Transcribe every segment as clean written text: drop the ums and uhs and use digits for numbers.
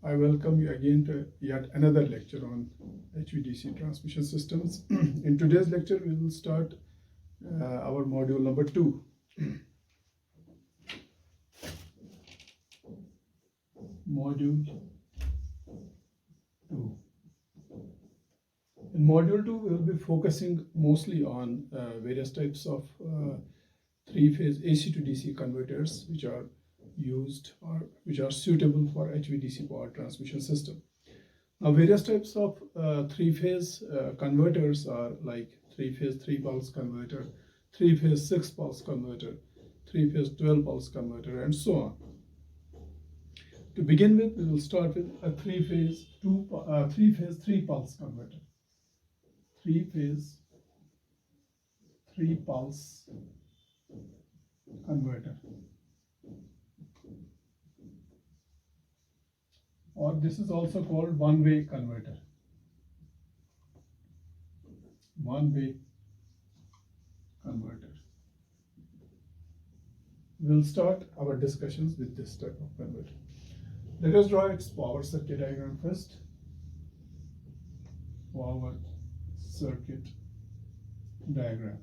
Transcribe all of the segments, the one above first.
I welcome you again to yet another lecture on HVDC transmission systems. In today's lecture, we will start our module number 2. Module 2. In module 2, we will be focusing mostly on various types of three-phase AC to DC converters which are used or which are suitable for HVDC power transmission system. Now, various types of three-phase converters are like three-phase 3-pulse converter, three-phase 6-pulse converter, three-phase 12-pulse converter, and so on. To begin with, we will start with a three-phase 3-pulse converter. Three-phase 3-pulse converter, or this is also called one-way converter. One-way converter. We'll start our discussions with this type of converter. Let us draw its power circuit diagram first. Power circuit diagram.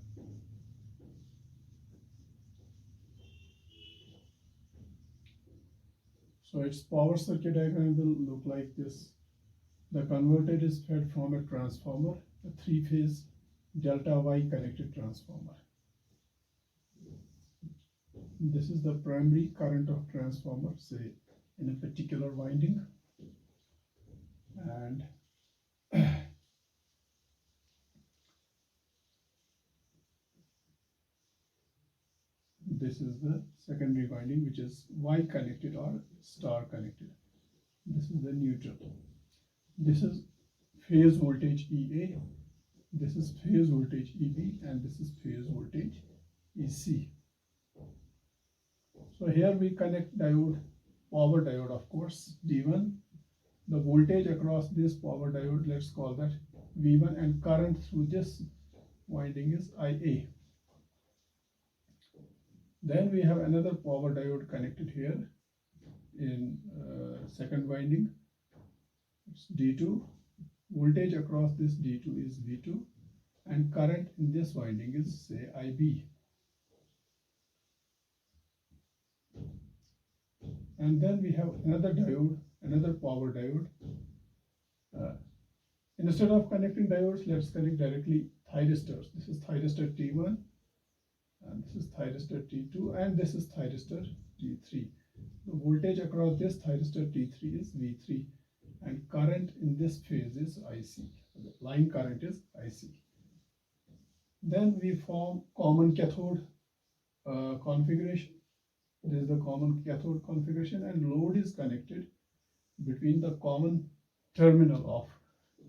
So its power circuit diagram will look like this. The converter is fed from a transformer, a three-phase delta Y connected transformer. This is the primary current of transformer, say in a particular winding, and this is the secondary winding, which is Y connected or star connected. This is the neutral. This is phase voltage EA, this is phase voltage EB, and this is phase voltage EC. So here we connect diode, power diode of course, D1. The voltage across this power diode, let's call that V1, and current through this winding is IA. Then we have another power diode connected here in second winding. It's D2. Voltage across this D2 is V2, and current in this winding is, say, IB. And then we have another diode, another power diode. Instead of connecting diodes, let's connect directly thyristors. This is thyristor T1, and this is thyristor T2, and this is thyristor T3. The voltage across this thyristor T3 is V3, and current in this phase is IC. The line current is IC. Then we form common cathode configuration. This is the common cathode configuration, and load is connected between the common terminal of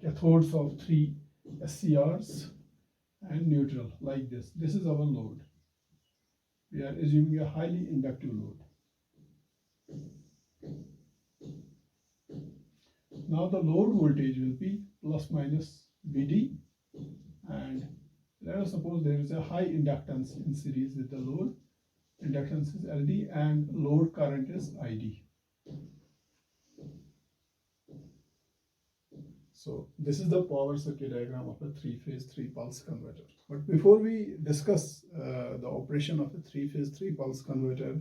cathodes of 3 SCRs and neutral, like this. This is our load. We are assuming a highly inductive load. Now the load voltage will be plus minus VD, and let us suppose there is a high inductance in series with the load. Inductance is LD and load current is ID. So this is the power circuit diagram of a three-phase 3-pulse converter. But before we discuss the operation of a three-phase 3-pulse converter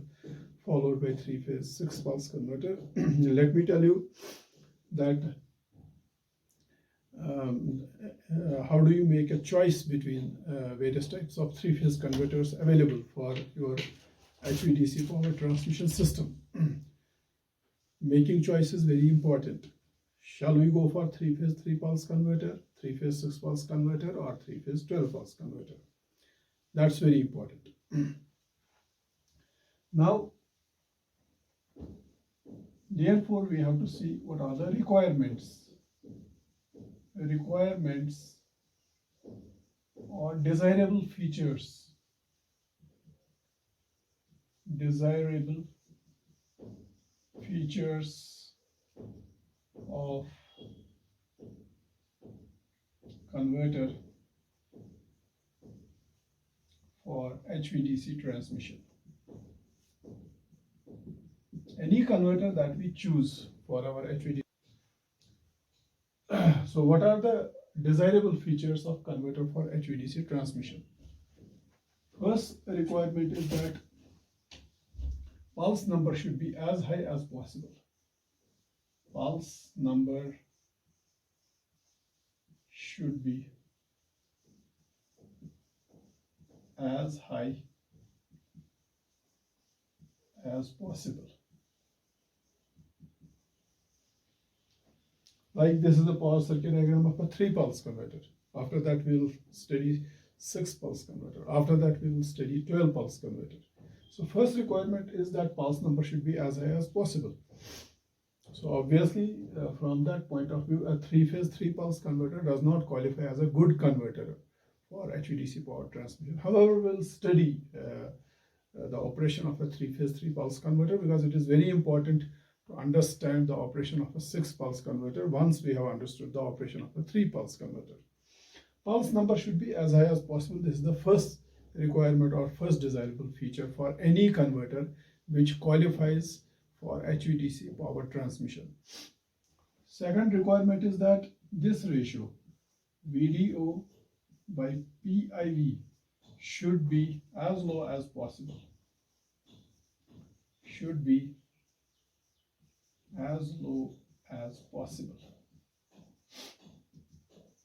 followed by three-phase 6-pulse converter, let me tell you that how do you make a choice between various types of three-phase converters available for your HVDC power transmission system. Making choice is very important. Shall we go for three-phase 3-pulse converter, three-phase 6-pulse converter, or three-phase 12-pulse converter? That's very important. Now, therefore, we have to see what are the requirements. Requirements or desirable features. Desirable features of converter for HVDC transmission. Any converter that we choose for our HVDC So what are the desirable features of converter for HVDC transmission? First requirement is that pulse number should be as high as possible. Pulse number should be as high as possible. Like this is the power circuit diagram of a 3-pulse converter. After that we will study 6-pulse converter. After that we will study 12-pulse converter. So first requirement is that pulse number should be as high as possible. So obviously from that point of view, a 3-phase 3-pulse converter does not qualify as a good converter for HVDC power transmission. However, we'll study the operation of a 3-phase 3-pulse converter, because it is very important to understand the operation of a 6-pulse converter once we have understood the operation of a 3-pulse converter. Pulse number should be as high as possible. This is the first requirement or first desirable feature for any converter which qualifies for HVDC power transmission. Second requirement is that this ratio VDO by PIV should be as low as possible. Should be as low as possible.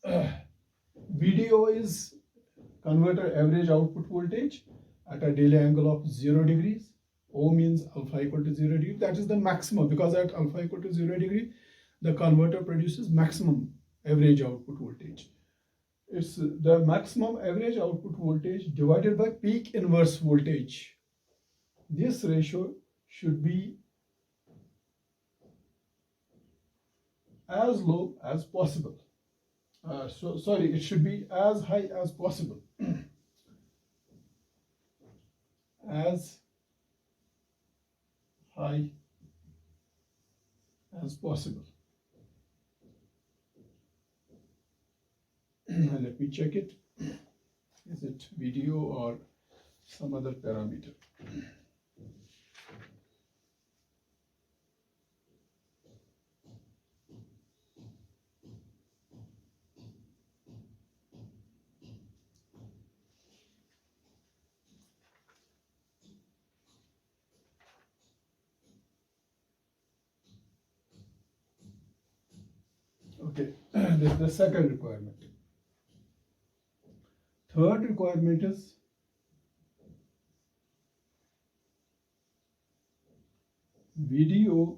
VDO is converter average output voltage at a daily angle of 0 degrees. O means alpha equal to 0 degree. That is the maximum, because at alpha equal to 0 degree, the converter produces maximum average output voltage. It's the maximum average output voltage divided by peak inverse voltage. This ratio should be as low as possible. It should be as high as possible. As high as possible. Let me check it. Is it VDO or some other parameter? Okay, this is the second requirement. Third requirement is VDO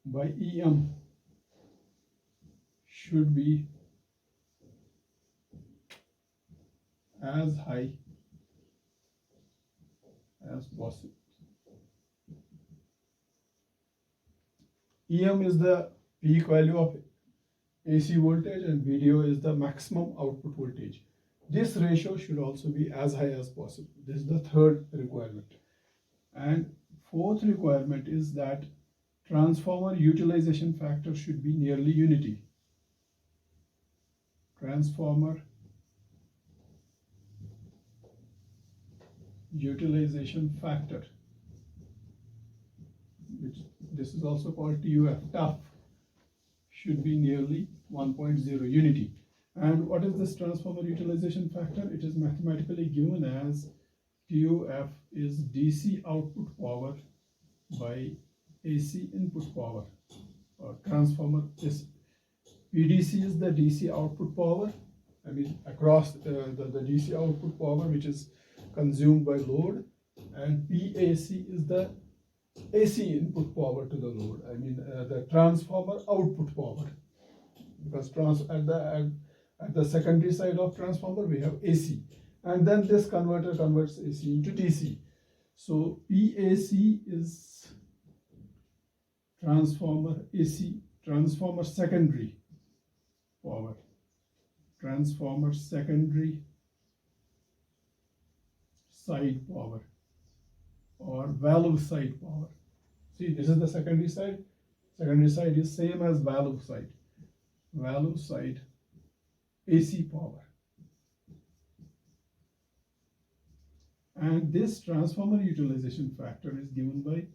by EM should be as high as possible. EM is the peak value of AC voltage and VDO is the maximum output voltage. This ratio should also be as high as possible. This is the third requirement. And fourth requirement is that transformer utilization factor should be nearly unity. Transformer utilization factor, which this is also called TUF, should be nearly 1.0 unity. And what is this transformer utilization factor? It is mathematically given as TUF is DC output power by AC input power. Transformer is PDC is the DC output power. I mean across the DC output power which is consumed by load, and PAC is the AC input power to the load. I mean the transformer output power, because at the secondary side of transformer we have AC, and then this converter converts AC into DC. So PAC is transformer AC, transformer secondary power, transformer secondary side power, or valve side power. See, this is the secondary side. Secondary side is same as valve side. Valve side AC power. And this transformer utilization factor is given by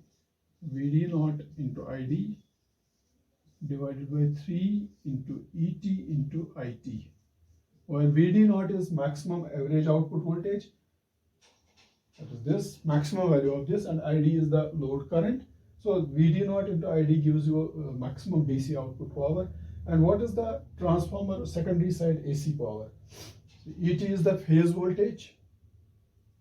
VD naught into ID divided by 3 into ET into IT, where VD naught is maximum average output voltage, that is this maximum value of this, and ID is the load current. So VD naught into ID gives you a maximum DC output power. And what is the transformer secondary side AC power? So ET is the phase voltage,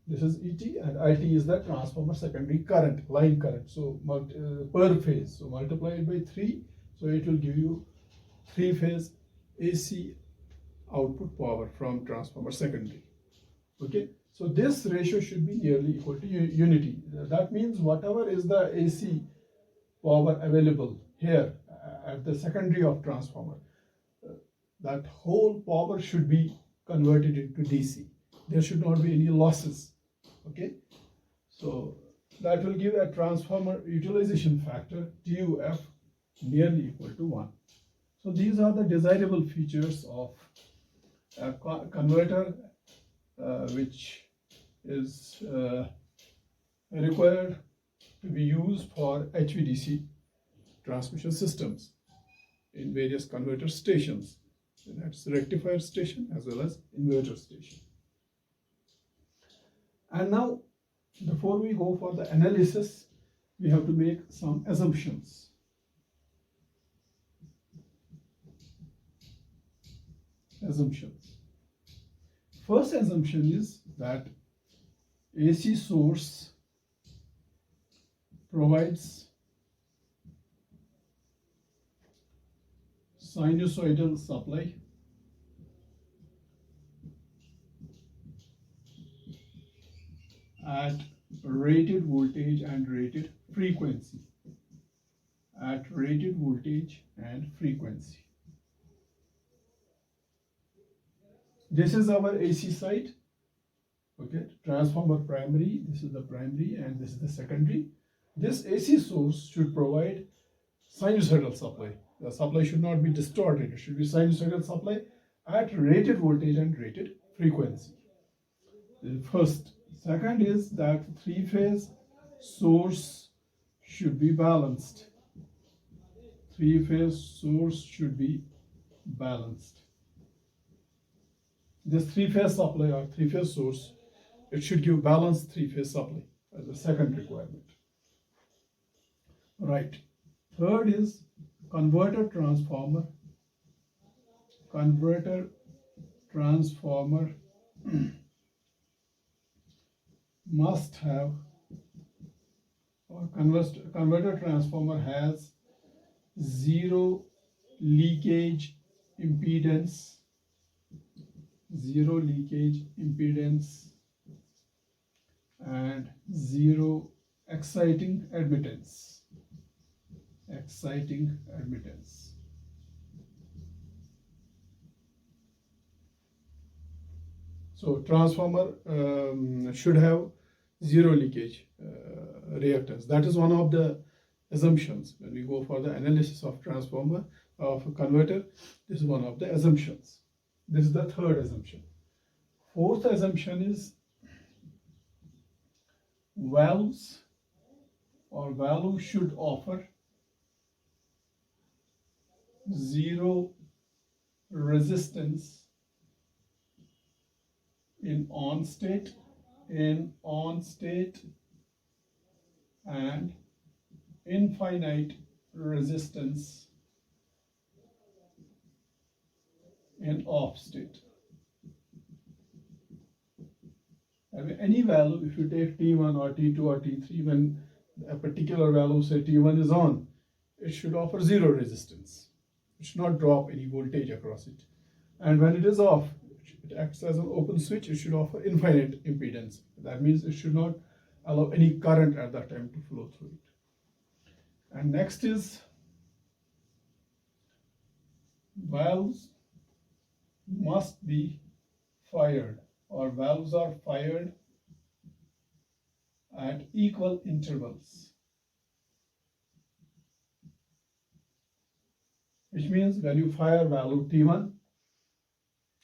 this is ET, and IT is the transformer secondary current, line current, so per phase, so multiply it by 3, so it will give you 3-phase AC output power from transformer secondary. Okay, so this ratio should be nearly equal to unity. That means whatever is the AC power available here at the secondary of transformer, that whole power should be converted into DC. There should not be any losses. Okay, so that will give a transformer utilization factor TUF nearly equal to 1. So these are the desirable features of a converter which is required to be used for HVDC transmission systems in various converter stations. That's rectifier station as well as inverter station. And now, before we go for the analysis, we have to make some assumptions. First assumption is that AC source provides sinusoidal supply at rated voltage and rated frequency. This is our AC side. Okay, transformer primary, this is the primary and this is the secondary. This AC source should provide sinusoidal supply. The supply should not be distorted. It should be sinusoidal supply at rated voltage and rated frequency. First. Second is that 3-phase source should be balanced. 3-phase source should be balanced. This 3-phase supply or 3-phase source, it should give balanced 3-phase supply as a second requirement. Right. Third is converter transformer. Must have, or converter transformer has zero leakage impedance, and zero exciting admittance. So transformer should have zero leakage reactance. That is one of the assumptions when we go for the analysis of transformer, of a converter. This is one of the assumptions. This is the third assumption. Fourth assumption is valves should offer zero resistance in on state, and infinite resistance in off state. I mean, any value, if you take T1 or T2 or T3, when a particular value, say T1 is on, it should offer zero resistance. It should not drop any voltage across it. And when it is off, it acts as an open switch, it should offer infinite impedance. That means it should not allow any current at that time to flow through it. And next is valves must be fired, or valves are fired at equal intervals. Which means when you fire valve T1,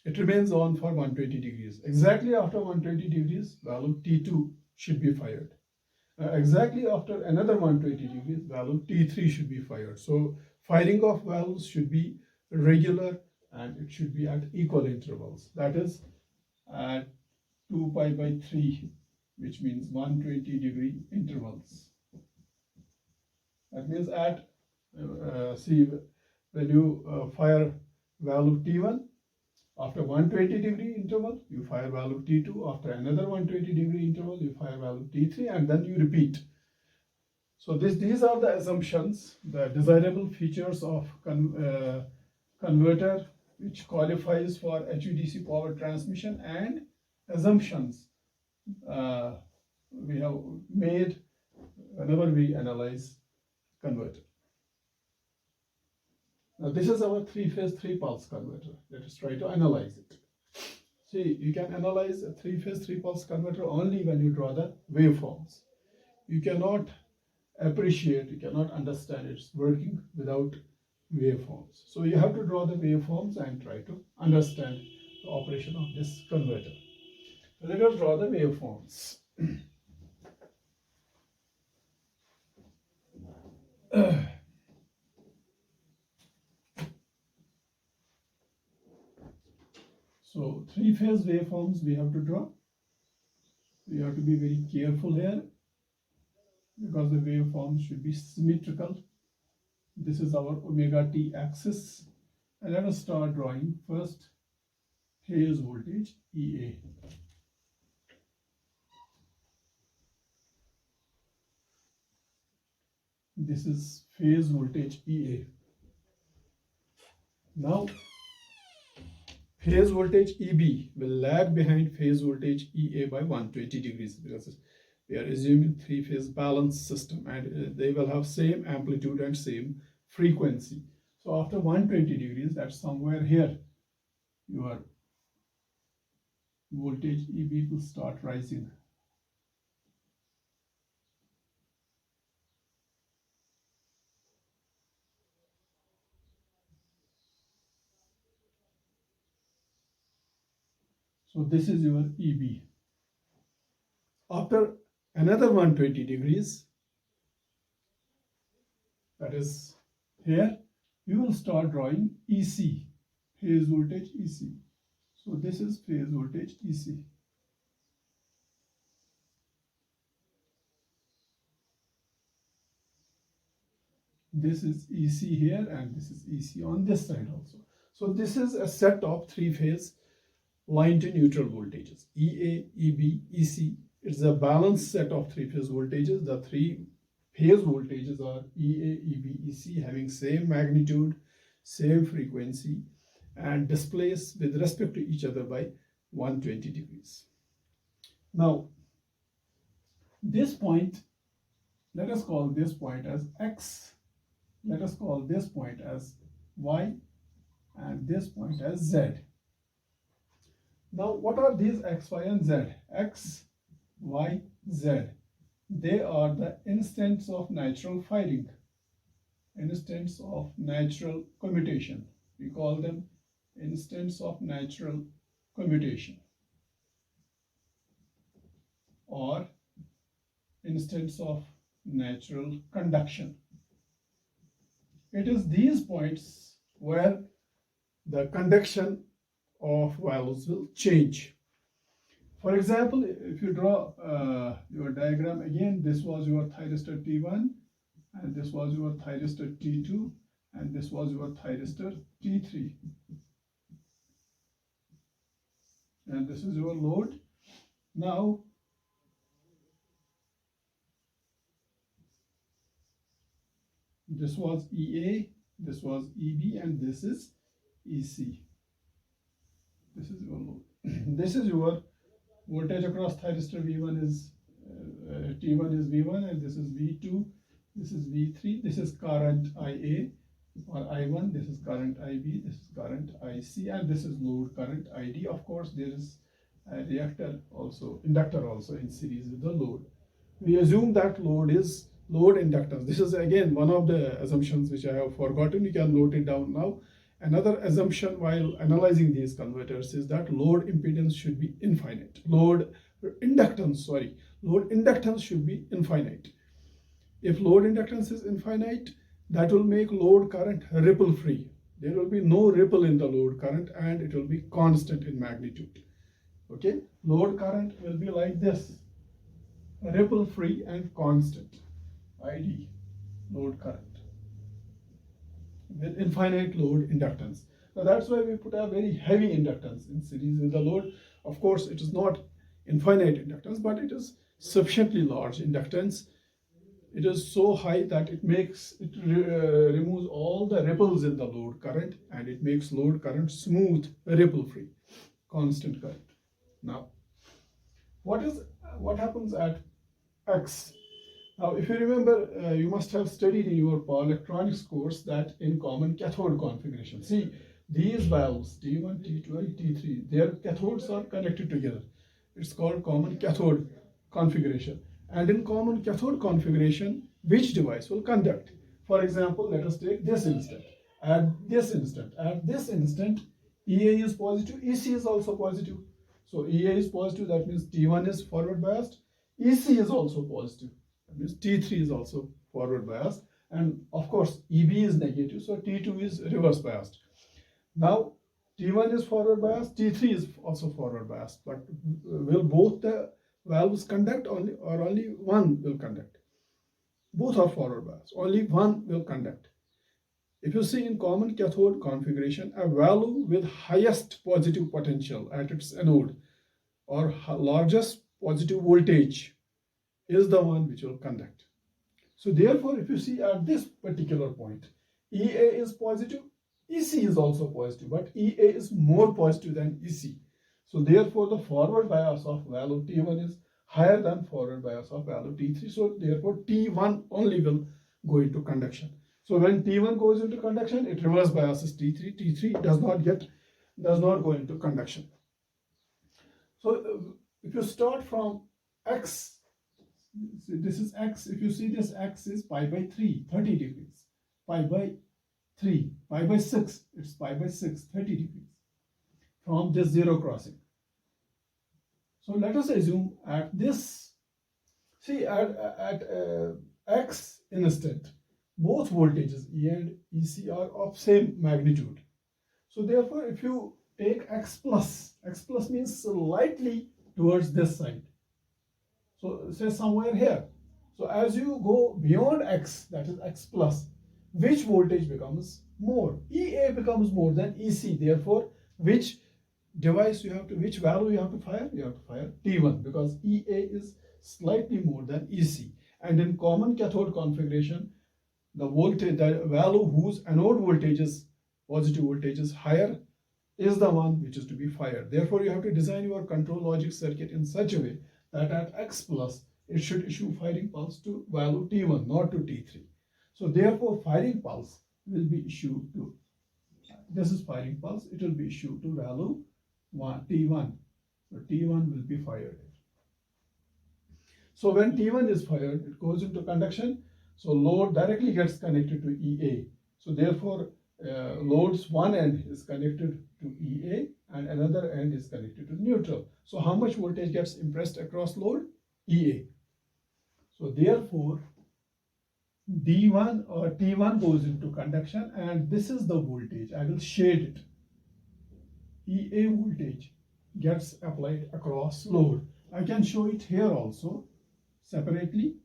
it remains on for 120 degrees. Exactly after 120 degrees, valve T2 should be fired. Exactly after another 120 degrees, valve T3 should be fired. So firing of valves should be regular and it should be at equal intervals. That is at 2 pi by 3, which means 120-degree intervals. That means at, see, when you fire valve T1, after 120-degree interval, you fire valve T2. After another 120-degree interval, you fire valve T3, and then you repeat. So these are the assumptions, the desirable features of converter which qualifies for HVDC power transmission, and assumptions we have made whenever we analyze converter. Now this is our three-phase, three-pulse converter. Let us try to analyze it. See, you can analyze a three-phase, three-pulse converter only when you draw the waveforms. You cannot appreciate, you cannot understand its working without waveforms. So you have to draw the waveforms and try to understand the operation of this converter. So let us draw the waveforms. So three-phase waveforms we have to draw. We have to be very careful here because the waveforms should be symmetrical. This is our omega t axis, and let us start drawing first phase voltage EA. This is phase voltage EA. Now phase voltage EB will lag behind phase voltage EA by 120 degrees because we are assuming three-phase balanced system, and they will have same amplitude and same frequency. So after 120 degrees, that's somewhere here, your voltage EB will start rising. So this is your EB. After another 120 degrees, that is here, you will start drawing EC, phase voltage EC. So this is phase voltage EC. This is EC here, and this is EC on this side also. So this is a set of three-phase line to neutral voltages, EA, EB, EC. It's a balanced set of three-phase voltages. The three-phase voltages are EA, EB, EC, having same magnitude, same frequency, and displaced with respect to each other by 120 degrees. Now, this point, let us call this point as X. Let us call this point as Y, and this point as Z. Now, what are these X, Y, and Z? X, Y, Z. They are the instants of natural firing, instants of natural commutation. We call them instants of natural commutation or instants of natural conduction. It is these points where the conduction of valves will change. For example, if you draw your diagram again, this was your thyristor T1, and this was your thyristor T2, and this was your thyristor T3. And this is your load. Now, this was EA, this was EB, and this is EC. This is your load. This is your voltage across thyristor V1 is T1 is V1, and this is V2, this is V3, this is current IA or I1, this is current IB, this is current IC, and this is load current ID. Of course, there is a reactor also, inductor also in series with the load. We assume that load is load inductance. This is again one of the assumptions which I have forgotten. You can note it down now. Another assumption while analyzing these converters is that load impedance should be infinite. Load inductance should be infinite. If load inductance is infinite, that will make load current ripple free. There will be no ripple in the load current and it will be constant in magnitude. Okay, load current will be like this, ripple free and constant, ID, load current, with infinite load inductance. Now that's why we put a very heavy inductance in series with the load. Of course, it is not infinite inductance, but it is sufficiently large inductance. It is so high that it removes all the ripples in the load current and it makes load current smooth, ripple free, constant current. Now, what happens at X? Now, if you remember, you must have studied in your power electronics course that in common cathode configuration. See, these valves, T1, T2, and T3, their cathodes are connected together. It's called common cathode configuration. And in common cathode configuration, which device will conduct? For example, let us take this instant. At this instant, EA is positive, EC is also positive. So EA is positive, that means T1 is forward biased. EC is also positive, that means T3 is also forward biased. And of course, EB is negative, so T2 is reverse biased. Now, T1 is forward biased, T3 is also forward biased. But will both the valves conduct or only one will conduct? Both are forward biased, only one will conduct. If you see in common cathode configuration, a valve with highest positive potential at its anode or largest positive voltage is the one which will conduct. So therefore, if you see at this particular point, EA is positive, EC is also positive, but EA is more positive than EC. So therefore, the forward bias of valve T1 is higher than forward bias of valve T3. So therefore, T1 only will go into conduction. So when T1 goes into conduction, it reverse biases T3. T3 does not go into conduction. So if you start from X, this is X. If you see this X is pi by 3, 30 degrees. Pi by 3, pi by 6, it's pi by 6, 30 degrees from this zero crossing. So let us assume at this, see at X instant, both voltages E and EC are of same magnitude. So therefore, if you take X plus means slightly towards this side. So say somewhere here. So as you go beyond X, that is X plus, which voltage becomes more? EA becomes more than EC. Therefore, which value you have to fire? You have to fire T1 because EA is slightly more than EC. And in common cathode configuration, the value whose anode voltage is positive voltage is higher is the one which is to be fired. Therefore, you have to design your control logic circuit in such a way that at X plus, it should issue firing pulse to value T1, not to T3. So therefore, firing pulse will be issued to, this is firing pulse, it will be issued to value T1. So T1 will be fired. So when T1 is fired, it goes into conduction. So load directly gets connected to EA. So therefore, load's one end is connected to EA and another end is connected to neutral. So how much voltage gets impressed across load? EA. So therefore, D1 or T1 goes into conduction and this is the voltage. I will shade it. EA voltage gets applied across load. I can show it here also separately.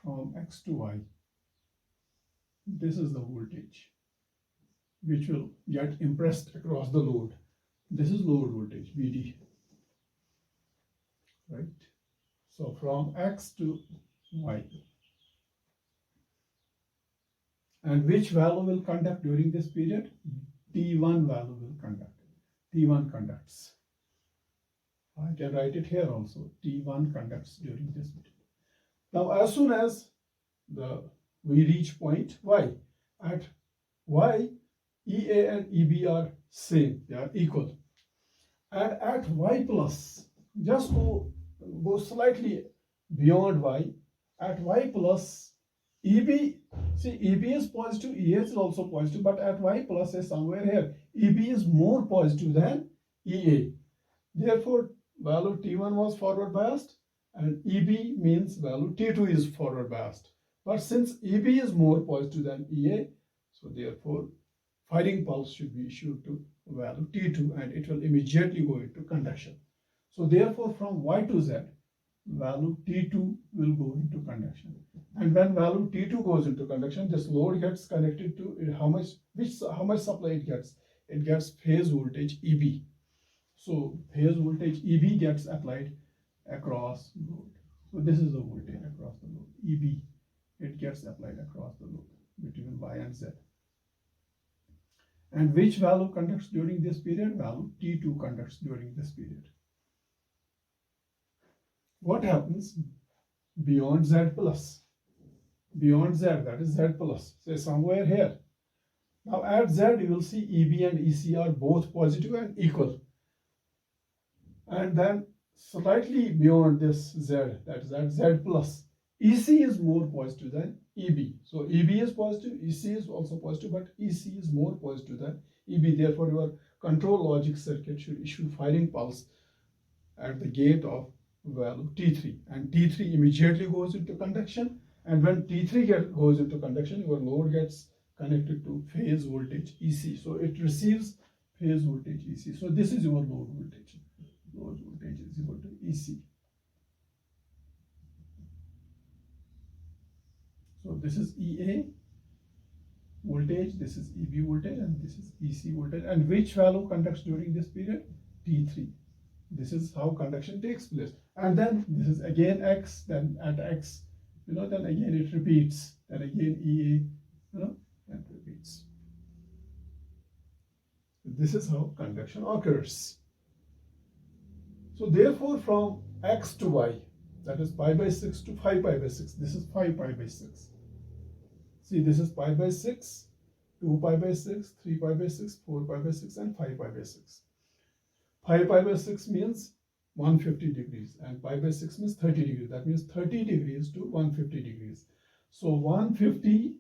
From X to Y, this is the voltage which will get impressed across the load. This is load voltage, VD, right? So from X to Y. And which valve will conduct during this period? T1 valve will conduct. T1 conducts. I can write it here also. T1 conducts during this period. Now, as soon as we reach point Y, at Y, EA and EB are same, they are equal. And at Y plus, just go slightly beyond Y, at Y plus, EB, see EB is positive, EA is also positive, but at Y plus is somewhere here. EB is more positive than EA. Therefore, value T1 was forward biased and EB means value T2 is forward biased. But since EB is more positive than EA, so therefore firing pulse should be issued to value T2 and it will immediately go into conduction. So therefore from Y to Z, value T2 will go into conduction. And when value T2 goes into conduction, this load gets connected to how much supply it gets. It gets phase voltage EB. So phase voltage EB gets applied across load. So this is the voltage across the load. EB, it gets applied across the load between Y and Z. And which value conducts during this period? Value T2 conducts during this period. What happens beyond Z plus? Beyond Z, that is Z plus, say somewhere here. Now at Z, you will see EB and EC are both positive and equal. And then slightly beyond this Z, that is at Z plus, EC is more positive than EB. So EB is positive, EC is also positive, but EC is more positive than EB. Therefore, your control logic circuit should issue firing pulse at the gate of value T3. And T3 immediately goes into conduction. And when T3 goes into conduction, your load gets connected to phase voltage EC. So it receives phase voltage EC. So this is your load voltage. Load voltage is equal to EC. So this is EA voltage, this is EB voltage, and this is EC voltage. And which value conducts during this period? T3. This is how conduction takes place. And then this is again X, then at X, then again it repeats, then again EA, and repeats. This is how conduction occurs. So therefore from X to Y, that is pi by 6 to 5 pi by 6, this is 5 pi by 6. See, this is pi by 6, 2 pi by 6, 3 pi by 6, 4 pi by 6, and 5 pi by 6. 5 pi by 6 means 150 degrees, and pi by 6 means 30 degrees. That means 30 degrees to 150 degrees. So 150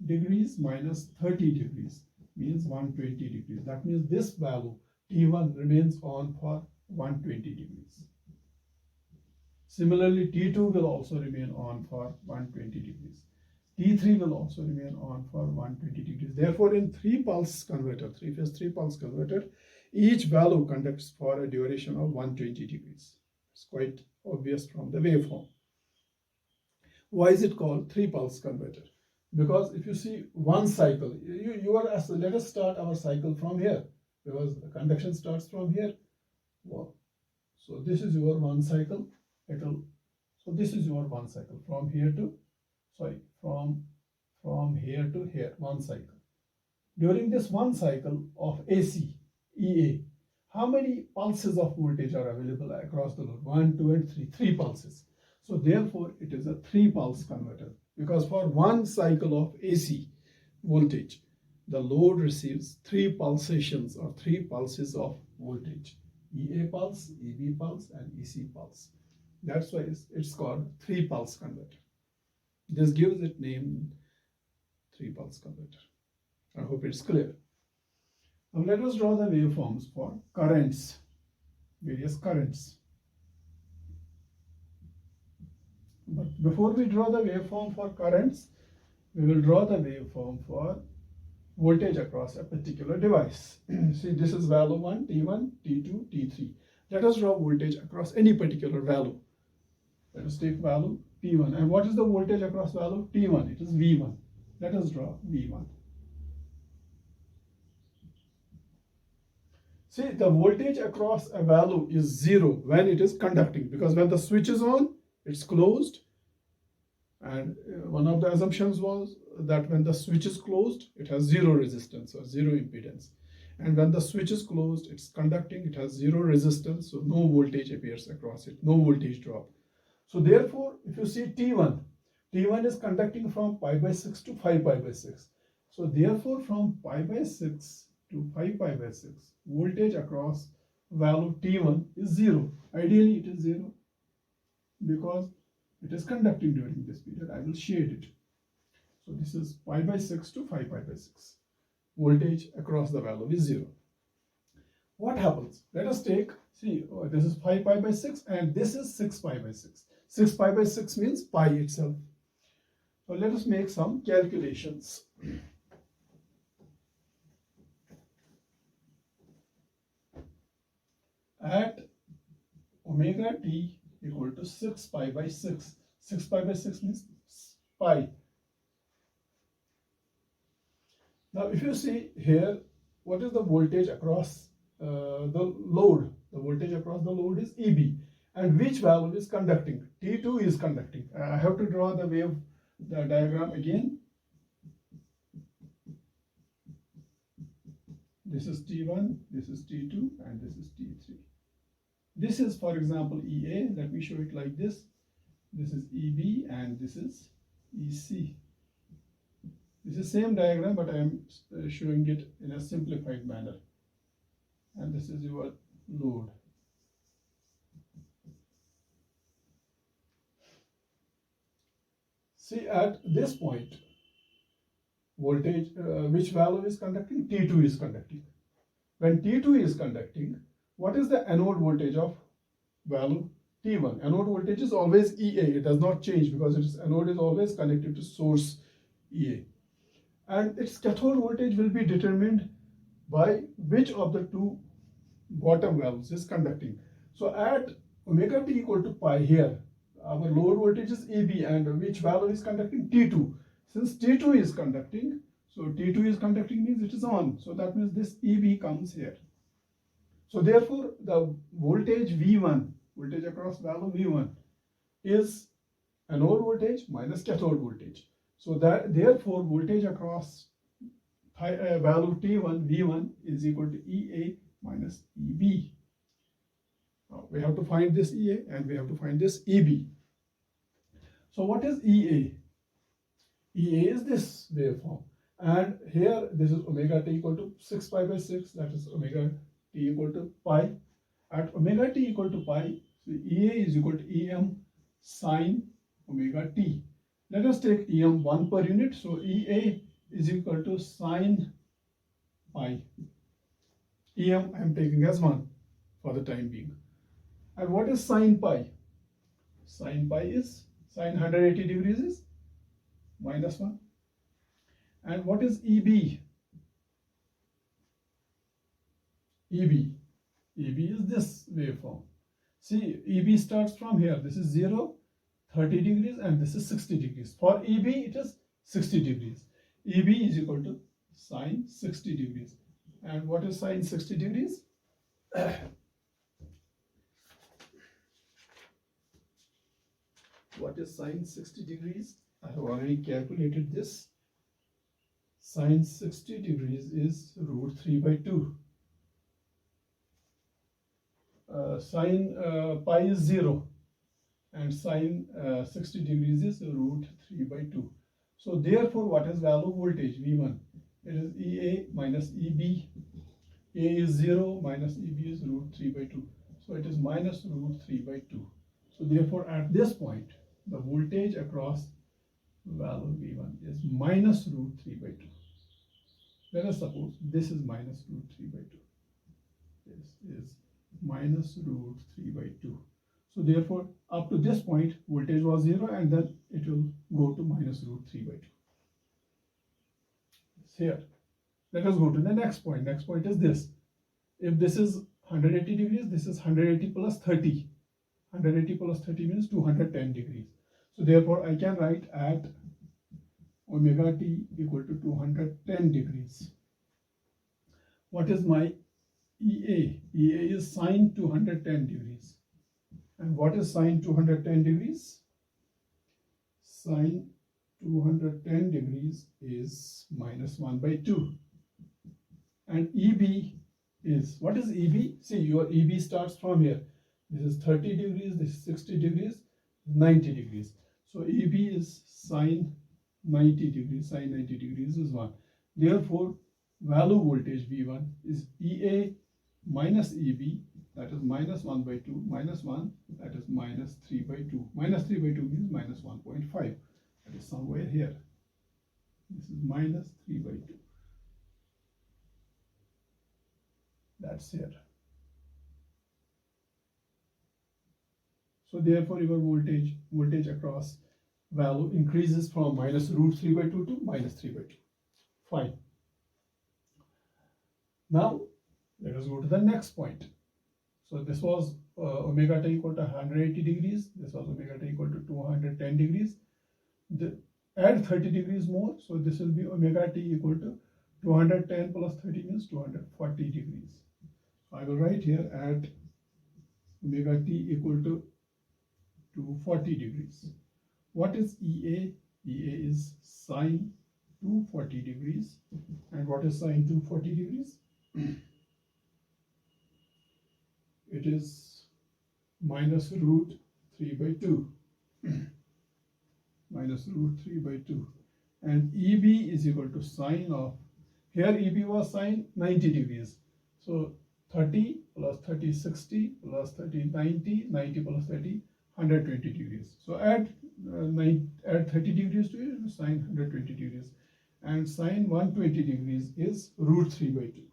degrees minus 30 degrees means 120 degrees. That means this value T1 remains on for 120 degrees. Similarly, T2 will also remain on for 120 degrees. T3 will also remain on for 120 degrees. Therefore, in three-phase 3-pulse converter, each value conducts for a duration of 120 degrees. It's quite obvious from the waveform. Why is it called 3-pulse converter? Because if you see one cycle, let us start our cycle from here, because the conduction starts from here. Well, so this is your one cycle. So this is your one cycle from here to, from here to here, one cycle. During this one cycle of AC, EA, how many pulses of voltage are available across the load? 1, 2, and 3. 3 pulses. So therefore, it is a 3-pulse converter, because for one cycle of AC voltage, the load receives 3 pulsations or 3 pulses of voltage. EA pulse, EB pulse, and EC pulse. That's why it's called 3-pulse converter. This gives it name 3-pulse converter. I hope it's clear. Now let us draw the waveforms for currents, various currents. But before we draw the waveform for currents, we will draw the waveform for voltage across a particular device. See, this is value 1, T1, T2, T3. Let us draw voltage across any particular value. Let us take value P1. And what is the voltage across value? T1. It is V1. Let us draw V1. See, the voltage across a value is 0 when it is conducting, because when the switch is on, it's closed. And one of the assumptions was that when the switch is closed, it has 0 resistance or 0 impedance. And when the switch is closed, it's conducting, it has 0 resistance, so no voltage appears across it, no voltage drop. So therefore, if you see T1 is conducting from pi by 6 to 5 pi by 6. So therefore, from pi by 6 to 5 pi by 6, voltage across value T1 is 0. Ideally, it is 0 because it is conducting during this period. I will shade it. So this is pi by 6 to 5 pi by 6. Voltage across the value is 0. what happens? Let us take, see, this is 5 pi by 6 and this is 6 pi by 6. 6 pi by 6 means pi itself. So let us make some calculations. At omega t equal to 6 pi by 6. 6 pi by 6 means pi. Now if you see here, what is the voltage across the load? The voltage across the load is EB. And which valve is conducting? T2 is conducting. I have to draw the diagram again. This is T1, this is T2, and this is T3. This is, for example, EA. Let me show it like this. This is EB and this is EC. This is same diagram, but I am showing it in a simplified manner. And this is your load. See, at this point, voltage, which valve is conducting? T2 is conducting. When T2 is conducting, what is the anode voltage of valve T1? Anode voltage is always EA. It does not change because anode is always connected to source EA. And its cathode voltage will be determined by which of the two bottom valves is conducting. So at omega t equal to pi here, our load voltage is EB and which valve is conducting? T2. Since T2 is conducting, so T2 is conducting means it is on. So that means this EB comes here. So therefore, the voltage V1, voltage across valve V1, is anode voltage minus cathode voltage. So that therefore, voltage across valve T1, V1 is equal to EA minus EB. Now we have to find this EA and we have to find this EB. So what is EA? EA is this waveform. And here this is omega t equal to 6 pi by 6, that is omega t equal to pi. At omega t equal to pi, so EA is equal to EM sine omega t. Let us take EM 1 per unit. So EA is equal to sine pi. EM I am taking as 1 for the time being. And what is sine pi? Sine pi is sine 180 degrees is minus 1. And what is EB? EB is this waveform. See, EB starts from here. This is 0, 30 degrees, and this is 60 degrees. For EB, it is 60 degrees. EB is equal to sine 60 degrees. And what is sine 60 degrees? What is sine 60 degrees? I have already calculated this. Sine 60 degrees is root 3 by 2. Sine pi is 0 and sine 60 degrees is root 3 by 2. So therefore, what is valve voltage V1? It is EA minus EB. A is 0 minus EB is root 3 by 2. So it is minus root 3 by 2. So therefore, at this point, the voltage across valve V1 is minus root 3 by 2. Let us suppose this is minus root 3 by 2. This is minus root 3 by 2. So therefore, up to this point, voltage was 0 and then it will go to minus root 3 by 2. It's here. Let us go to the next point. Next point is this. If this is 180 degrees, this is 180 plus 30. 180 plus 30 means 210 degrees. So therefore, I can write at omega t equal to 210 degrees. What is my EA? EA is sine 210 degrees. And what is sine 210 degrees? Sine 210 degrees is minus 1 by 2. And EB is, what is EB? See, your EB starts from here. This is 30 degrees, this is 60 degrees, 90 degrees. So EB is sine 90 degrees, sine 90 degrees is 1. Therefore, value voltage V1 is EA minus EB, that is minus 1 by 2, minus 1, that is minus 3 by 2. Minus 3 by 2 means minus 1.5. That is somewhere here. This is minus 3 by 2. That's here. So therefore your voltage across value increases from minus root 3 by 2 to minus 3 by 2. Fine. Now let us go to the next point. So this was omega t equal to 180 degrees. This was omega t equal to 210 degrees. Add 30 degrees more. So this will be omega t equal to 210 plus 30 means 240 degrees. I will write here at omega t equal to 240 degrees. What is EA? EA is sine 240 degrees. And what is sine 240 degrees? It is minus root 3 by 2. Minus root 3 by 2. And EB is equal to sine of, here EB was sine 90 degrees. So 30 plus 30 60 plus 30 90, 90 plus 30 120 degrees. So add 30 degrees to it, sine 120 degrees. And sine 120 degrees is root 3 by 2.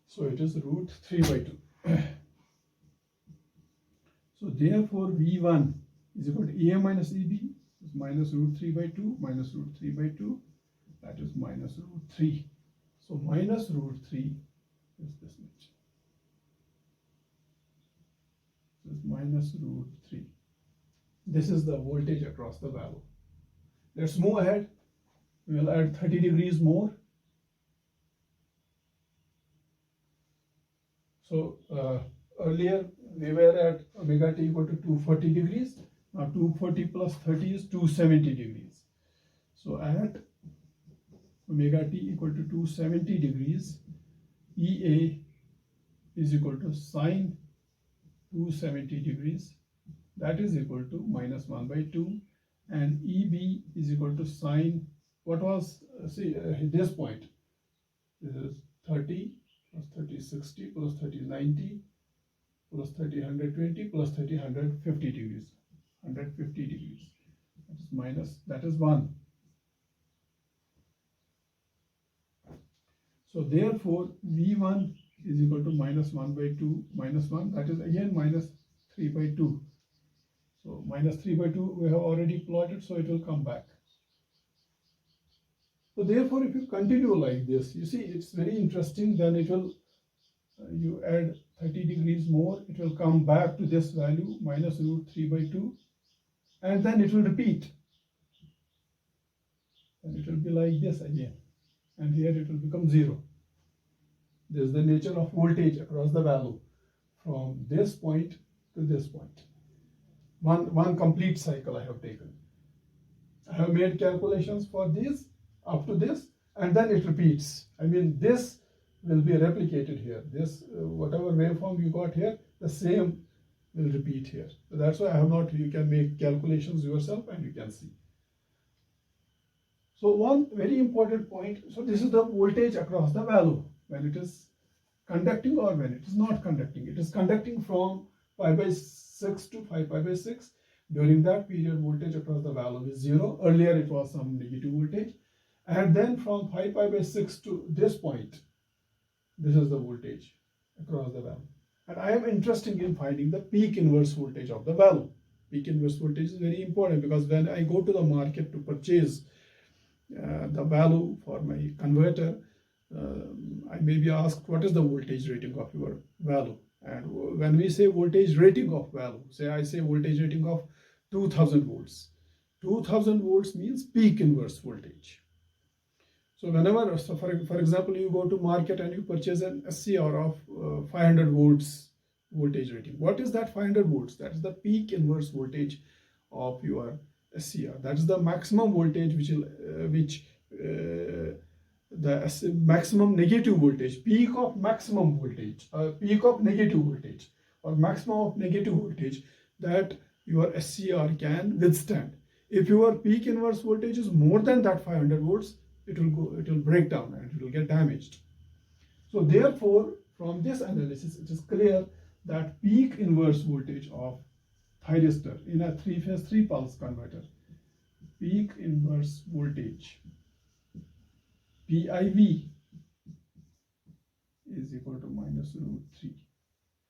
So it is root 3 by 2. So therefore V1 is equal to EA minus EB is minus root 3 by 2 minus root 3 by 2, that is minus root 3. So minus root 3 is this much. This is minus root 3. This is the voltage across the valve. Let's move ahead. We will add 30 degrees more. So earlier we were at omega t equal to 240 degrees. Now 240 plus 30 is 270 degrees. So at omega t equal to 270 degrees, EA is equal to sine 270 degrees. That is equal to minus 1 by 2. And EB is equal to sine, what was, this point. This is 30 plus 30 60 plus 30 90 plus 30 120 plus 30 150 degrees. 150 degrees. That is minus, that is 1. So therefore V1 is equal to minus 1 by 2 minus 1, that is again minus 3 by 2. So minus 3 by 2 we have already plotted, so it will come back. So therefore if you continue like this, you see it's very interesting, then it will, you add 30 degrees more, it will come back to this value minus root 3 by 2, and then it will repeat. And it will be like this again. And here it will become 0. This is the nature of voltage across the valve from this point to this point. One complete cycle I have taken. I have made calculations for this up to this, and then it repeats. I mean, this will be replicated here. This whatever waveform you got here, the same will repeat here. So that's why I have not, you can make calculations yourself and you can see. So one very important point, so this is the voltage across the valve when it is conducting or when it is not conducting. It is conducting from pi by 6 to 5 pi by 6. During that period, voltage across the valve is 0. Earlier it was some negative voltage. And then from 5 pi by 6 to this point, this is the voltage across the valve. And I am interested in finding the peak inverse voltage of the valve. Peak inverse voltage is very important because when I go to the market to purchase the value for my converter, I may be asked what is the voltage rating of your valve. And when we say voltage rating of valve, say I say voltage rating of 2000 volts. 2000 volts means peak inverse voltage. So whenever, so for example, you go to market and you purchase an SCR of 500 volts voltage rating. What is that 500 volts? That is the peak inverse voltage of your SCR. That is the maximum voltage the maximum negative voltage, peak of maximum voltage, peak of negative voltage, or maximum of negative voltage that your SCR can withstand. If your peak inverse voltage is more than that 500 volts, it will break down and it will get damaged. So therefore, from this analysis, it is clear that peak inverse voltage of thyristor in a 3-phase 3-pulse converter, peak inverse voltage PIV is equal to minus root 3.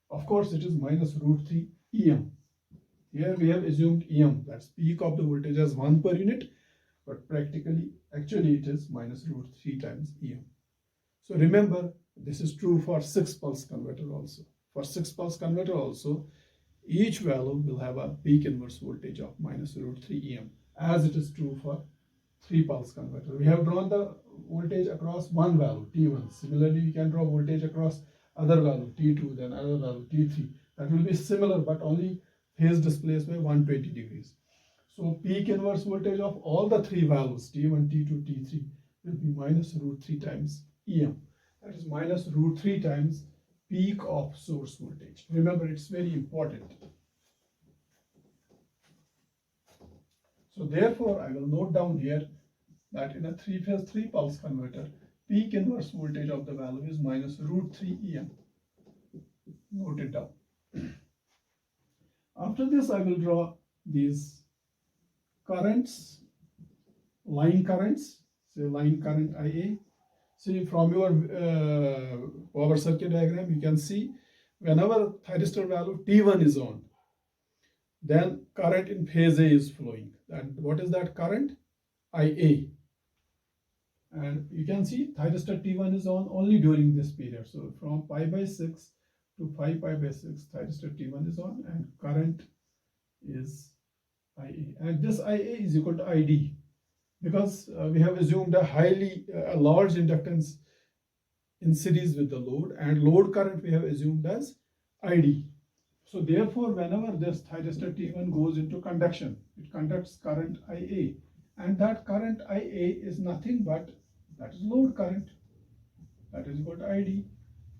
Of course, it is minus root 3 EM. Here we have assumed EM, that's peak of the voltage as 1 per unit, but actually it is minus root 3 times EM. So remember, this is true for 6 pulse converter also. For 6 pulse converter also, each value will have a peak inverse voltage of minus root 3 EM, as it is true for 3 pulse converter. We have drawn the voltage across one value, T1. Similarly, you can draw voltage across other value, T2, then other value, T3. That will be similar, but only phase displaced by 120 degrees. So peak inverse voltage of all the three values, T1, T2, T3, will be minus root 3 times EM. That is minus root 3 times peak of source voltage. Remember, it's very important. So therefore, I will note down here that in a 3-phase 3 pulse converter, peak inverse voltage of the valve is minus root 3 EM. Note it down. After this, I will draw these currents, line currents, say line current IA. See, from your power circuit diagram, you can see whenever thyristor value T1 is on, then current in phase A is flowing. And what is that current? IA. And you can see thyristor T1 is on only during this period. So from pi by 6 to 5 pi by 6, thyristor T1 is on and current is IA. And this IA is equal to ID, because we have assumed a large inductance in series with the load, and load current we have assumed as ID. So therefore, whenever this thyristor T1 goes into conduction, it conducts current IA, and that current IA is nothing but that is load current, that is equal to ID.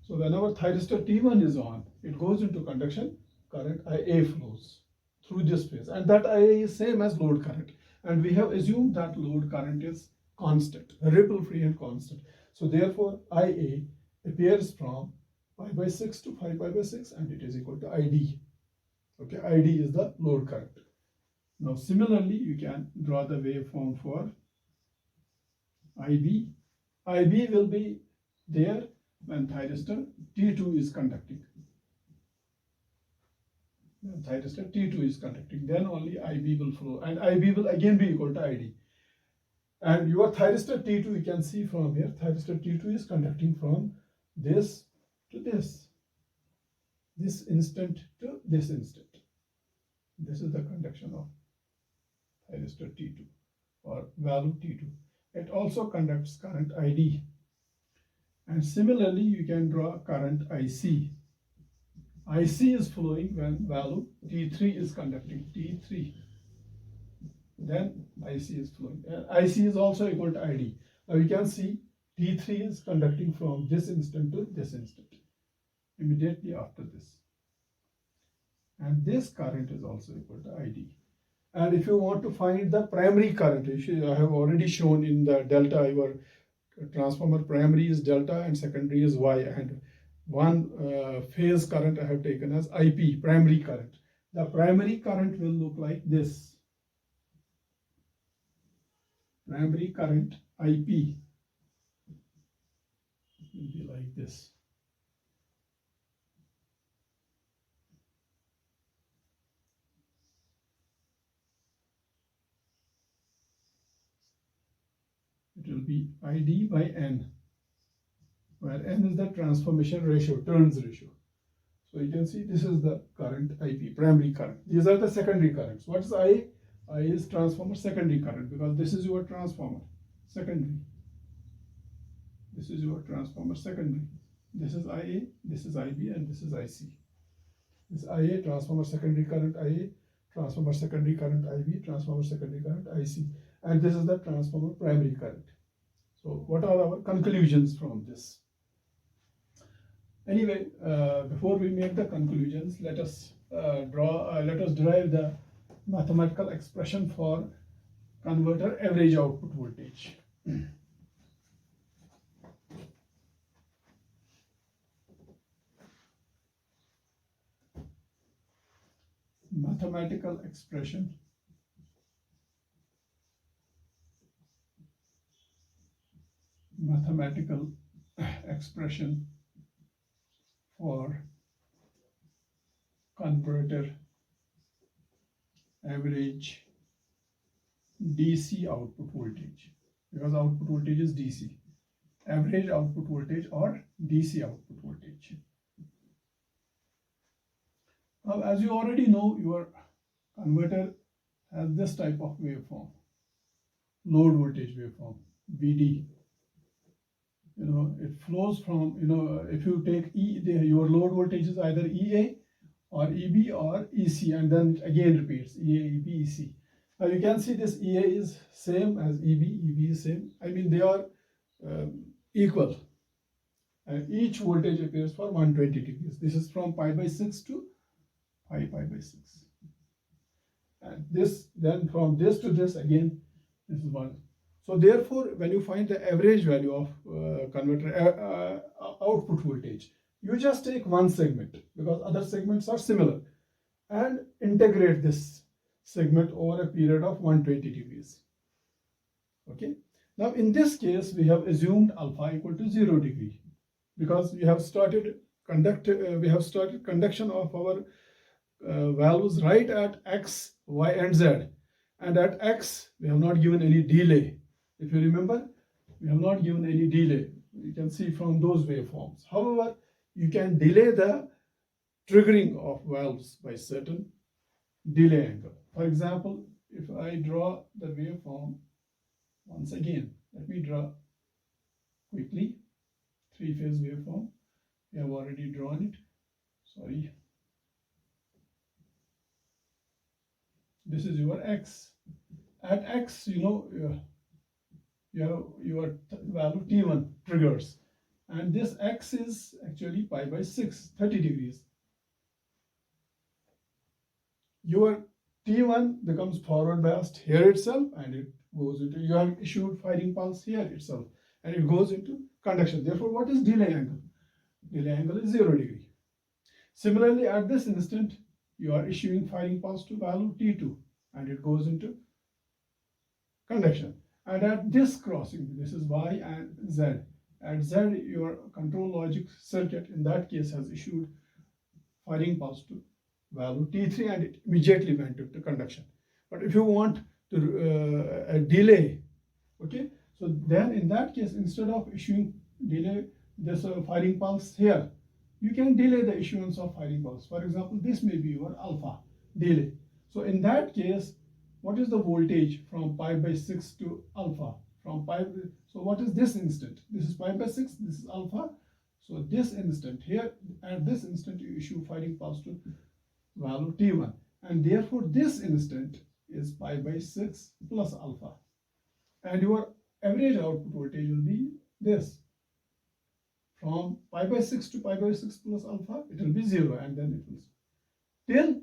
So whenever thyristor T1 is on, it goes into conduction, current IA flows through this phase, and that IA is same as load current. And we have assumed that load current is constant, ripple free and constant. So therefore, IA appears from pi by 6 to 5 pi by 6, and it is equal to ID. Okay, ID is the load current. Now similarly, you can draw the waveform for IB. IB will be there when thyristor T2 is conducting. When thyristor T2 is conducting, then only IB will flow, and IB will again be equal to ID. And your thyristor T2, you can see from here, thyristor T2 is conducting from this to this instant to this instant. This is the conduction of thyristor T2 or valve T2. It also conducts current ID. And similarly, you can draw current IC. IC is flowing when valve T3 is conducting, T3. Then IC is flowing. IC is also equal to ID. Now you can see T3 is conducting from this instant to this instant, immediately after this. And this current is also equal to ID. And if you want to find the primary current, I have already shown in the delta, your transformer primary is delta and secondary is Y, and one phase current I have taken as IP, primary current. The primary current will look like this. Primary current IP will be like this. It will be ID by N, where N is the transformation ratio, turns ratio. So you can see this is the current IP, primary current. These are the secondary currents. What is I? I is transformer secondary current, because this is your transformer secondary. This is your transformer secondary. This is IA, this is IB, and this is IC. This IA, transformer secondary current IA, transformer secondary current IB, transformer secondary current IC, and this is the transformer primary current. So what are our conclusions from this? Anyway, before we make the conclusions, let us derive the mathematical expression for converter average output voltage. Mathematical expression for converter average DC output voltage, because output voltage is DC, average output voltage or DC output voltage. Now, as you already know, your converter has this type of waveform, load voltage waveform, VD. It flows from, if you take your load voltage is either EA or EB or EC, and then it again repeats EA, EB, EC. Now you can see this EA is same as EB, EB is same. I mean, they are equal. And each voltage appears for 120 degrees. This is from pi by 6 to pi by 6. And this, then from this to this, again, this is 1. So therefore, when you find the average value of converter output voltage, you just take one segment, because other segments are similar, and integrate this segment over a period of 120 degrees. Okay. Now in this case, we have assumed alpha equal to 0 degree, because we have started conduction of our values right at x, y, and z, and at x we have not given any delay. If you remember, we have not given any delay. You can see from those waveforms. However, you can delay the triggering of valves by certain delay angle. For example, if I draw the waveform once again, let me draw quickly three-phase waveform. We have already drawn it. Sorry. This is your x. At x, you have your value T1 triggers, and this x is actually pi by 6, 30 degrees. Your T1 becomes forward biased here itself, and it goes into, you have issued firing pulse here itself, and it goes into conduction. Therefore, what is delay angle? Delay angle is 0 degree. Similarly, at this instant, you are issuing firing pulse to value T2, and it goes into conduction. And at this crossing, this is Y and Z. At Z, your control logic circuit in that case has issued firing pulse to value T3, and it immediately went into conduction. But if you want to a delay, okay, so then in that case, instead of issuing delay this firing pulse here, you can delay the issuance of firing pulse. For example, this may be your alpha delay. So in that case, what is the voltage from pi by 6 to alpha? From pi, so what is this instant? This is pi by 6, this is alpha. So this instant here, at this instant, you issue firing pulse to value T1. And therefore, this instant is pi by 6 plus alpha. And your average output voltage will be this. From pi by 6 to pi by 6 plus alpha, it will be 0, and then it will till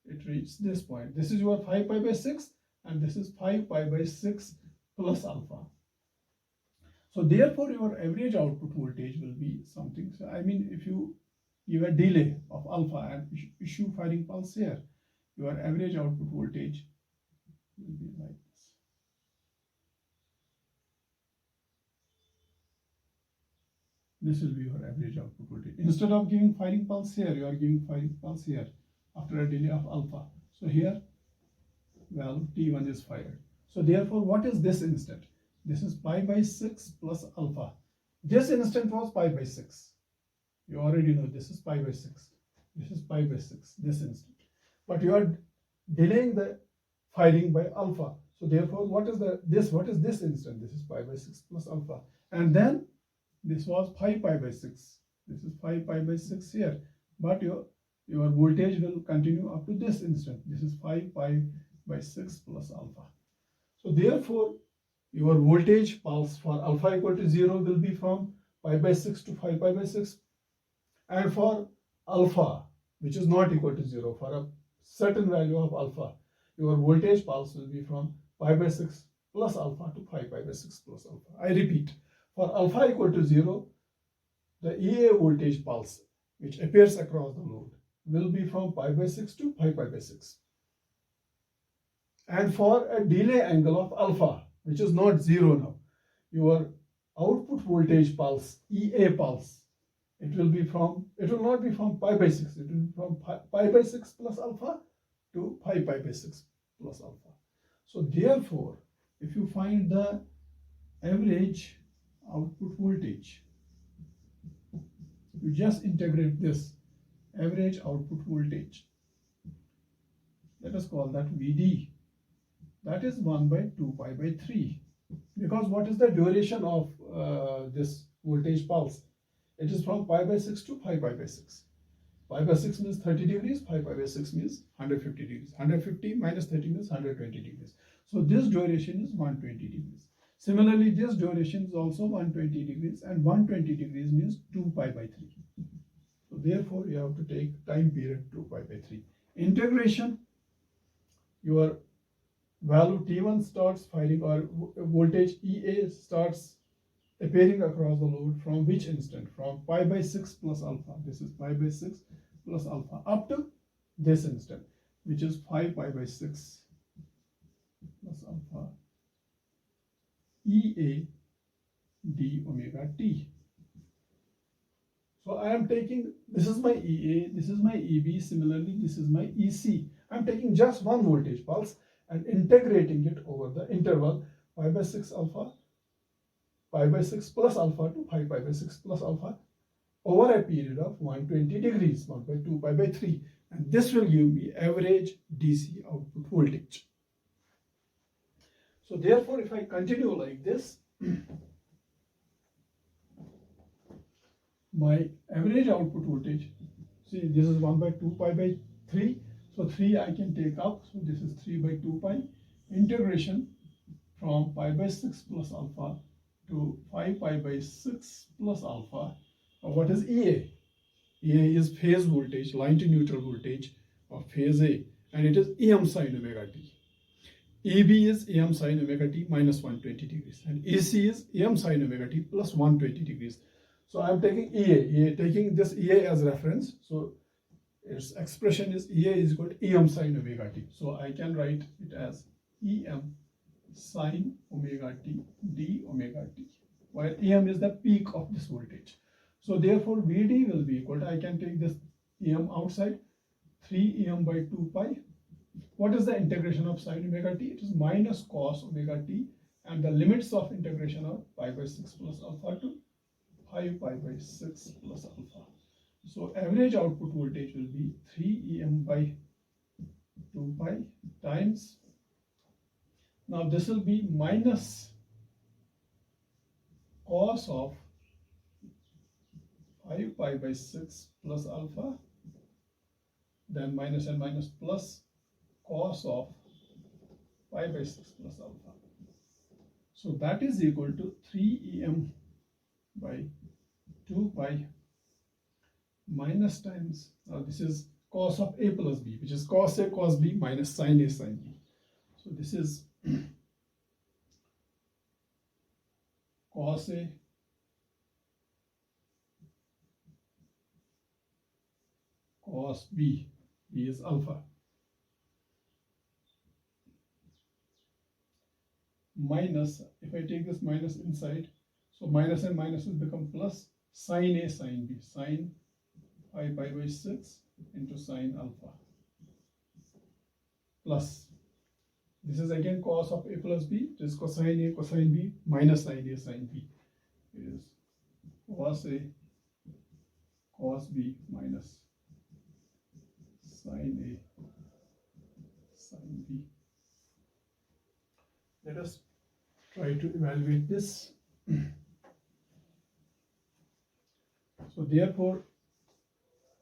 it reaches this point. This is your 5 pi by 6, and this is 5 pi by 6 plus alpha. So therefore, your average output voltage will be something. So I mean, if you give a delay of alpha and issue firing pulse here, your average output voltage will be like this. This will be your average output voltage. Instead of giving firing pulse here, you are giving firing pulse here after a delay of alpha. So here, valve T1 is fired. So therefore, what is this instant? This is pi by 6 plus alpha. This instant was pi by 6. You already know this is pi by 6. This is pi by 6, this instant. But you are delaying the firing by alpha. So therefore, what is this instant? This is pi by 6 plus alpha. And then this was 5 pi by 6. This is 5 pi by 6 here. But your voltage will continue up to this instant. This is 5 pi by 6 plus alpha. So therefore, your voltage pulse for alpha equal to 0 will be from pi by 6 to 5 pi by 6. And for alpha, which is not equal to 0, for a certain value of alpha, your voltage pulse will be from pi by 6 plus alpha to 5 pi by 6 plus alpha. I repeat, for alpha equal to 0, the EA voltage pulse, which appears across the load, will be from pi by 6 to 5 pi by 6. And for a delay angle of alpha, which is not 0 now, your output voltage pulse, EA pulse, it will not be from pi by 6, it will be from pi by 6 plus alpha to pi by 6 plus alpha. So therefore, if you find the average output voltage, you just integrate this average output voltage. Let us call that VD. That is 1 by 2 pi by 3. Because what is the duration of this voltage pulse? It is from pi by 6 to pi by 6. Pi by 6 means 30 degrees, pi by 6 means 150 degrees. 150 minus 30 means 120 degrees. So this duration is 120 degrees. Similarly, this duration is also 120 degrees, and 120 degrees means 2 pi by 3. So therefore, you have to take time period 2 pi by 3. Integration, your value T1 starts firing, or voltage EA starts appearing across the load from which instant? From pi by 6 plus alpha. This is pi by 6 plus alpha up to this instant, which is 5 pi by 6 plus alpha EA d omega t. So I am taking, this is my EA, this is my EB, similarly this is my EC. I am taking just one voltage pulse and integrating it over the interval pi by 6 alpha, pi by 6 plus alpha to pi by 6 plus alpha over a period of 120 degrees, 1 by 2 pi by 3. And this will give me average DC output voltage. So therefore, if I continue like this, my average output voltage, see this is 1 by 2 pi by 3. So 3 I can take up. So this is 3 by 2 pi. Integration from pi by 6 plus alpha to 5 pi by 6 plus alpha. What is EA? EA is phase voltage, line to neutral voltage of phase A, and it is EM sine omega t. EB is EM sine omega t minus 120 degrees, and EC is EM sine omega t plus 120 degrees. So I am taking EA, taking this EA as reference. So its expression is EA is equal to EM sine omega t. So I can write it as EM sine omega t d omega t, where EM is the peak of this voltage. So therefore VD will be equal to, I can take this EM outside, 3 EM by 2 pi. What is the integration of sine omega t? It is minus cos omega t, and the limits of integration are pi by 6 plus alpha to 5 pi by 6 plus alpha. So average output voltage will be 3 EM by 2 pi times, now this will be minus cos of 5 pi by 6 plus alpha, then minus and minus plus cos of pi by 6 plus alpha. So that is equal to 3 EM by 2 pi minus times, now this is cos of A plus B, which is cos A cos B minus sin A sin B. So this is cos A cos B, B is alpha, minus, if I take this minus inside, so minus and minus will become plus sin A sin B, sin 5 pi by 6 into sin alpha, plus this is again cos of A plus B, it is cosine A cosine B minus sin A sin B, it is cos A cos B minus sin A sin B. Let us try to evaluate this. So therefore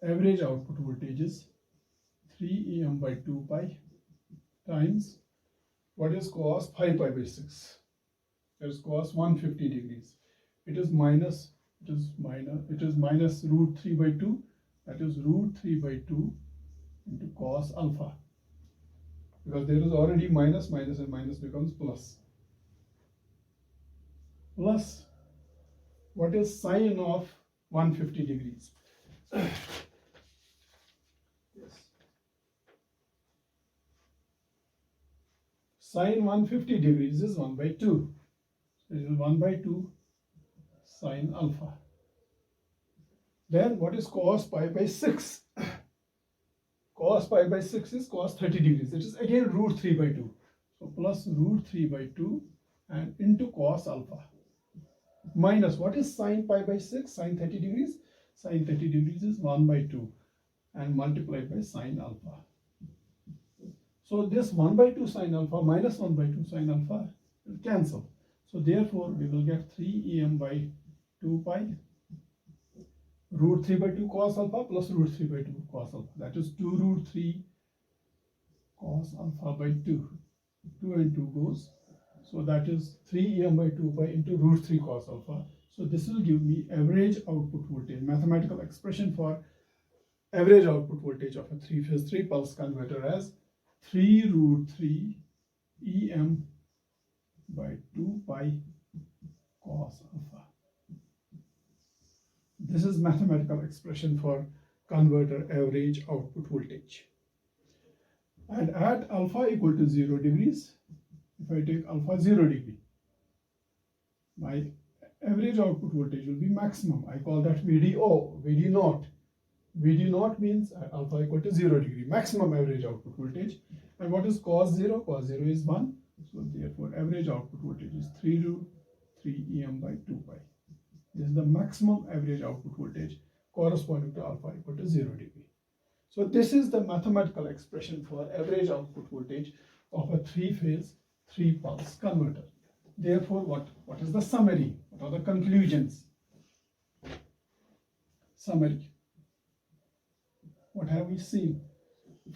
average output voltage is 3 EM by 2 pi times, what is cos 5 pi by 6? That is cos 150 degrees. It is minus root 3 by 2, that is root 3 by 2 into cos alpha, because there is already minus, minus and minus becomes plus. Plus, what is sine of 150 degrees? Yes. Sine 150 degrees is 1 by 2. So it is 1 by 2 sine alpha. Then what is cos pi by 6? Cos pi by 6 is cos 30 degrees. It is again root 3 by 2. So plus root 3 by 2 and into cos alpha. Minus what is sin pi by 6? Sin 30 degrees. Sin 30 degrees is 1 by 2 and multiplied by sin alpha. So this 1 by 2 sin alpha minus 1 by 2 sin alpha will cancel. So therefore we will get 3 em by 2 pi root 3 by 2 cos alpha plus root 3 by 2 cos alpha. That is 2 root 3 cos alpha by 2. 2 and 2 goes. So that is 3 em by 2 pi into root 3 cos alpha. So this will give me average output voltage, mathematical expression for average output voltage of a 3-phase 3-pulse converter as 3 root 3 em by 2 pi cos alpha. This is mathematical expression for converter average output voltage. And at alpha equal to 0 degrees, if I take alpha 0 degree, my average output voltage will be maximum. I call that VDO, VD naught. VD naught means at alpha equal to 0 degree, maximum average output voltage. And what is cos 0? Cos 0 is 1. So therefore average output voltage is 3 root 3 em by 2 pi. This is the maximum average output voltage corresponding to alpha equal to 0 degree. So this is the mathematical expression for average output voltage of a 3-phase 3-pulse converter. Therefore, what is the summary? What are the conclusions? Summary. What have we seen?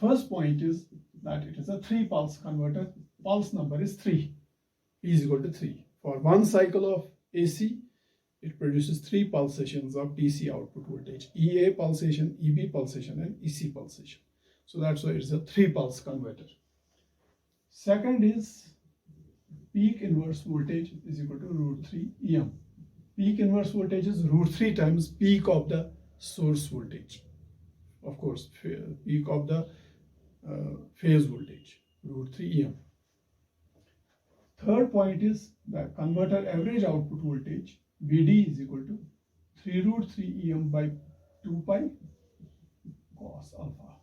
First point is that it is a 3-pulse converter. Pulse number is 3. E is equal to 3. For one cycle of AC, it produces 3 pulsations of DC output voltage: EA pulsation, EB pulsation, and EC pulsation. So that's why it's a 3-pulse converter. Second is peak inverse voltage is equal to root 3 em. Peak inverse voltage is root 3 times peak of the source voltage. Of course, peak of the phase voltage, root 3 em. Third point is the converter average output voltage, VD, is equal to 3 root 3 em by 2 pi cos alpha.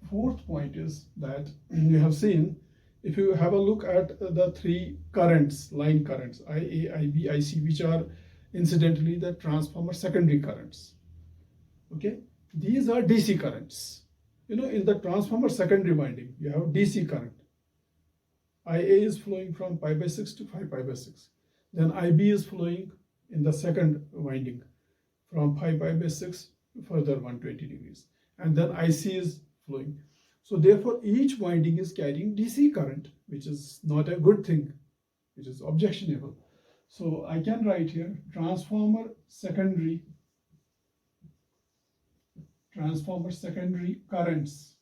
Fourth point is that you have seen, if you have a look at the 3 currents, line currents, IA, IB, IC, which are incidentally the transformer secondary currents. Okay, these are DC currents. You know, in the transformer secondary winding, you have DC current. IA is flowing from pi by 6 to 5 pi by 6. Then IB is flowing in the second winding from pi by 6 to further 120 degrees. And then IC is flowing. So therefore, each winding is carrying DC current, which is not a good thing, which is objectionable. So I can write here transformer secondary currents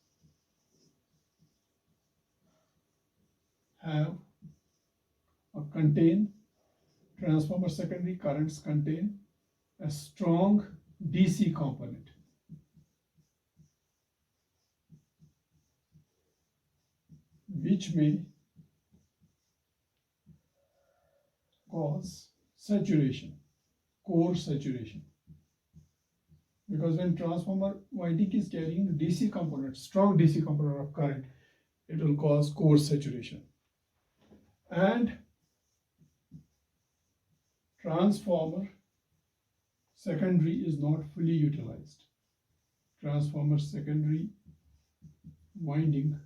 have or contain, transformer secondary currents contain a strong DC component. Which may cause saturation, core saturation. Because when transformer winding is carrying DC component, strong DC component of current, it will cause core saturation. And transformer secondary is not fully utilized. Transformer secondary winding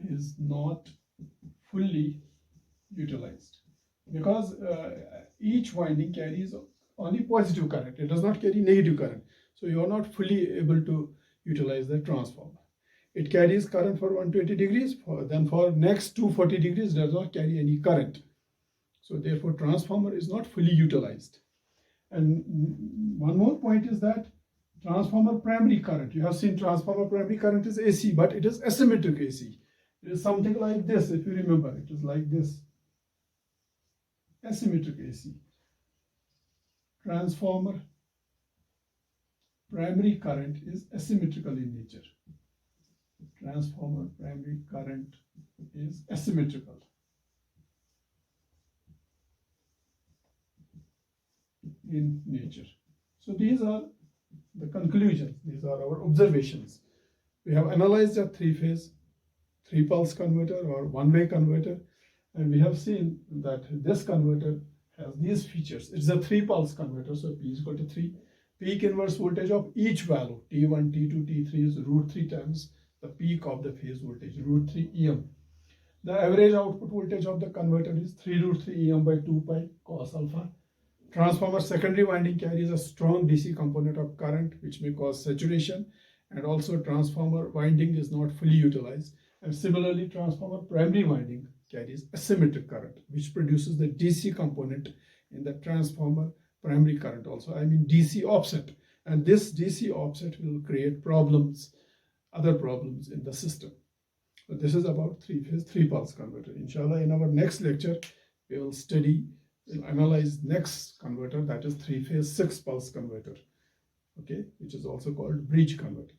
is not fully utilized because each winding carries only positive current. It does not carry negative current. So you are not fully able to utilize the transformer. It carries current for 120 degrees, then for next 240 degrees does not carry any current. So therefore transformer is not fully utilized. And one more point is that transformer primary current, you have seen transformer primary current is AC, but it is asymmetric AC. It is something like this, if you remember, it is like this, asymmetric AC. Transformer primary current is asymmetrical in nature. Transformer primary current is asymmetrical. in nature. So these are the conclusions, these are our observations. We have analyzed a three-phase, three-pulse converter or one-way converter, and we have seen that this converter has these features. It's a three-pulse converter, so P is equal to 3. Peak inverse voltage of each value, T1, T2, T3 is root 3 times the peak of the phase voltage, root 3 EM. The average output voltage of the converter is 3 root 3 EM by 2 pi cos alpha. Transformer secondary winding carries a strong DC component of current which may cause saturation, and also transformer winding is not fully utilized. And similarly, transformer primary winding carries asymmetric current which produces the DC component in the transformer primary current also, I mean DC offset. And this DC offset will create problems, other problems in the system. So this is about three-phase, three-pulse converter. Inshallah, in our next lecture, we will study, we'll analyze next converter, that is three-phase, six-pulse converter, okay, which is also called bridge converter.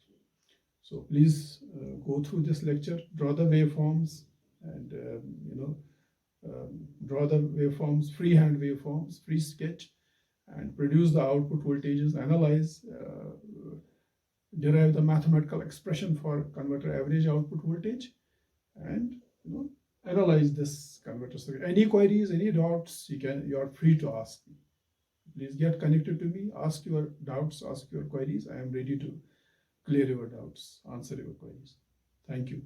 So please go through this lecture, draw the waveforms, and draw the waveforms, freehand waveforms, free sketch, and produce the output voltages, analyze, derive the mathematical expression for converter average output voltage, and analyze this converter circuit. Any queries, any doubts, you are free to ask me. Please get connected to me, ask your doubts, ask your queries. I am ready to clear your doubts, answer your queries. Thank you.